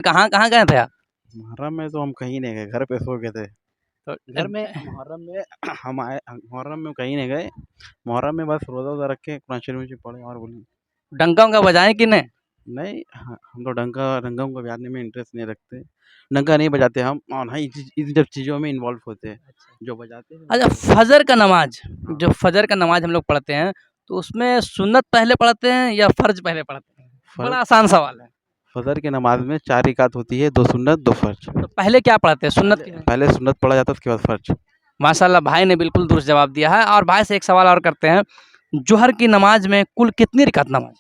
कहाँ कहाँ गए थे आप? मुहर्रम में तो हम कहीं नहीं गए, घर पे सो गए थे। तो घर में मुहर्रम में हम आए मुहर्रम में कहीं नहीं गए। मुहर्रम में बस रोज़ा-वोज़ा रख के कुरान शरीफ पढ़े और बोलिए। डंका वंका बजाए कि नहीं? नहीं, हम तो डंका को बजाने में इंटरेस्ट नहीं रखते। डंका नहीं बजाते हम, और हाँ, इन जब चीज़ों में इन्वॉल्व होते हैं। जो बजाते हैं अच्छा, वो फजर का नमाज, हाँ, जो फजर का नमाज हम लोग पढ़ते हैं, तो उसमें सुन्नत पहले पढ़ते हैं या फर्ज पहले पढ़ते हैं? फ़र्ज़ बड़ा आसान सवाल है। फ़जर की नमाज़ में 4 रिकात होती है, 2 सुन्नत, 2 फ़र्ज़। तो पहले क्या पढ़ते हैं, सुन्नत की? पहले सुन्नत पढ़ा जाता है, उसके बाद फ़र्ज़। माशाल्लाह, भाई ने बिल्कुल दुरुस्त जवाब दिया है। और भाई से एक सवाल और करते हैं, जोहर की नमाज में कुल कितनी रिकात नमाज?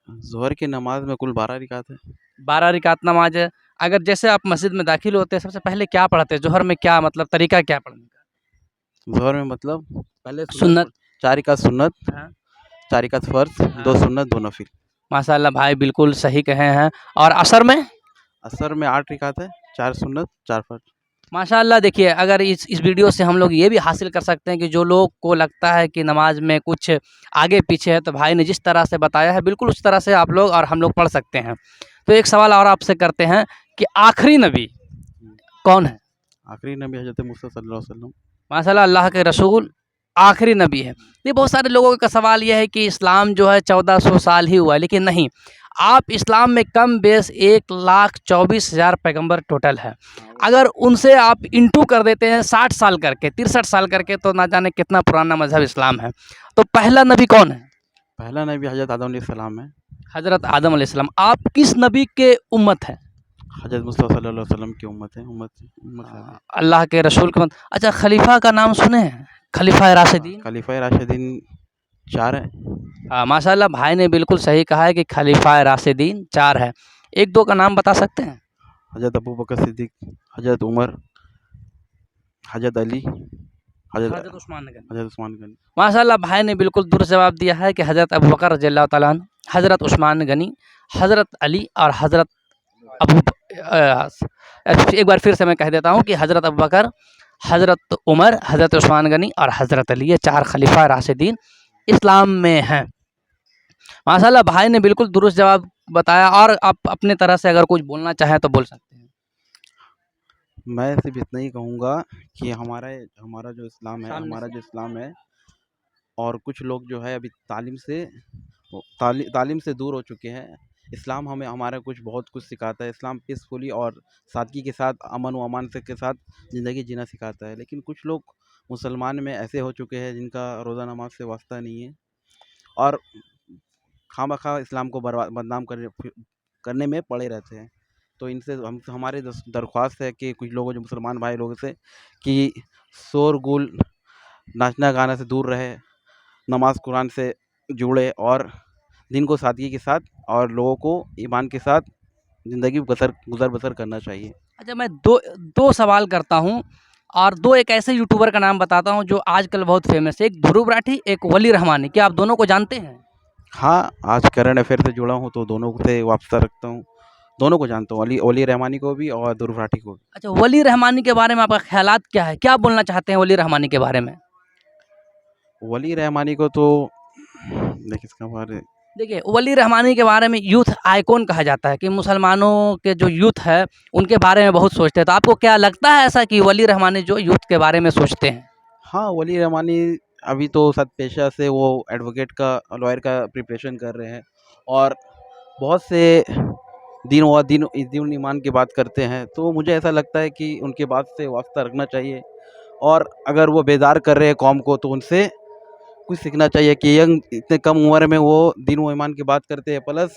ज़ोहर की नमाज़ में कुल 12 रिकात है। 12 रिकात नमाज है। अगर जैसे आप मस्जिद में दाखिल होते हैं, सबसे पहले क्या पढ़ते हैं? जोहर में क्या मतलब तरीका क्या है पढ़ने का? ज़ोहर में मतलब पहले सुन्नत। 4 रिकात सुन्नत, हाँ, 4 रिकात फ़र्ज़, 2 हाँ। सुन्नत, 2 नफ़िल। माशाल्लाह, भाई बिल्कुल सही कहे हैं। और असर में? असर में 8 रिकात है, 4 सुन्नत, 4 फ़र्ज़। माशाल्लाह, देखिए, अगर इस वीडियो से हम लोग ये भी हासिल कर सकते हैं कि जो लोग को लगता है कि नमाज में कुछ आगे पीछे है, तो भाई ने जिस तरह से बताया है बिल्कुल उस तरह से आप लोग और हम लोग पढ़ सकते हैं। तो एक सवाल और आपसे करते हैं कि आखिरी नबी कौन है? आखिरी नबी हज़रत मूसा सल्लल्लाहु अलैहि वसल्लम। माशाल्लाह, अल्लाह के रसूल आखिरी नबी है। ये बहुत सारे लोगों का सवाल ये है कि इस्लाम जो है 1400 साल ही हुआ है, लेकिन नहीं। आप इस्लाम में कम बेस 1,24,000 पैगंबर टोटल है। अगर उनसे आप इंटू कर देते हैं 60 साल करके, 63 साल करके, तो ना जाने कितना पुराना मजहब इस्लाम है। तो पहला नबी कौन है? पहला नबी हज़रत आदम अलैहिस्सलाम है। हज़रत आदम अलैहिस्सलाम। आप किस नबी के उम्मत हैं? हज़रत मुस्तफ़ा सल्लल्लाहु अलैहि वसल्लम की उम्मत है, उम्मत से आगे। अल्लाह के रसूल के उम्मत। अच्छा, खलीफा का नाम सुने हैं? खलीफा राशिदीन। खलीफा राशिदीन 4 हैं। हाँ, माशाल्लाह, भाई ने बिल्कुल सही कहा है कि खलीफा राशिदीन 4 है। 1-2 का नाम बता सकते हैं? हज़रत अबू बकर सिद्दीक़, हज़रत उमर, हज़रत अली, हज़रत हज़रत उस्मान गनी। हज़रत उस्मान गनी। माशाल्लाह, भाई ने बिल्कुल दुरुस्त जवाब दिया है कि हज़रत अबू बकर रज़ियल्लाहु ताला अन्हु, हज़रत उस्मान गनी, हज़रत अली और हज़रत अबू एक बार फिर से मैं कह देता हूँ कि हज़रत अबू बकर, हज़रत उमर, हज़रत उस्मान गनी और हज़रत अली, ये 4 खलीफा राशिदीन इस्लाम में हैं। माशाल्लाह, भाई ने बिल्कुल दुरुस्त जवाब बताया। और आप अपने तरह से अगर कुछ बोलना चाहें तो बोल सकते हैं। मैं सिर्फ़ इतना ही कहूँगा कि हमारा जो इस्लाम है सामने हमारा से। जो इस्लाम है, और कुछ लोग जो है अभी तालीम से दूर हो चुके हैं। इस्लाम हमें हमारा बहुत कुछ सिखाता है। इस्लाम पीसफुली और सादगी के साथ, अमन व अमान से के साथ ज़िंदगी जीना सिखाता है। लेकिन कुछ लोग मुसलमान में ऐसे हो चुके हैं जिनका रोज़ा नमाज से वास्ता नहीं है, और खामख़ा इस्लाम को बदनाम करने में पड़े रहते हैं। तो इनसे हमारी दरख्वास्त है कि कुछ लोगों, जो मुसलमान भाई लोगों से, कि शोरगुल, नाचना गाना से दूर रहे, नमाज कुरान से जुड़े और दिन को सादगी के साथ और लोगों को ईमान के साथ ज़िंदगी गुज़र बसर करना चाहिए। अच्छा, मैं 2 सवाल करता हूँ और 2 एक ऐसे यूट्यूबर का नाम बताता हूँ जो आजकल बहुत फ़ेमस है। एक ध्रुव राठी, एक वली रहमानी। क्या आप दोनों को जानते हैं? हाँ, आज करंट अफ़ेयर से जुड़ा हूँ तो दोनों से वास्ता रखता हूँ। दोनों को जानता हूँ, वली रहमानी को भी और ध्रुव राठी को भी। अच्छा, वली रहमानी के बारे में आपका ख़्यालात क्या है? क्या बोलना चाहते हैं वली रहमानी के बारे में? वली रहमानी को तो देखिए, इसका बारे देखिए, वली रहमानी के बारे में यूथ आइकॉन कहा जाता है कि मुसलमानों के जो यूथ है, उनके बारे में बहुत सोचते हैं। तो आपको क्या लगता है ऐसा कि वली रहमानी जो यूथ के बारे में सोचते हैं? हाँ, वली रहमानी अभी तो सद-पेशा से वो एडवोकेट का, लॉयर का प्रिपरेशन कर रहे हैं, और बहुत से दीन ईमान की बात करते हैं। तो मुझे ऐसा लगता है कि उनकी बात से वास्ता रखना चाहिए, और अगर वो बेदार कर रहे हैं कौम को, तो उनसे कुछ सीखना चाहिए कि इतने कम उम्र में वो दीन व ईमान की बात करते हैं, प्लस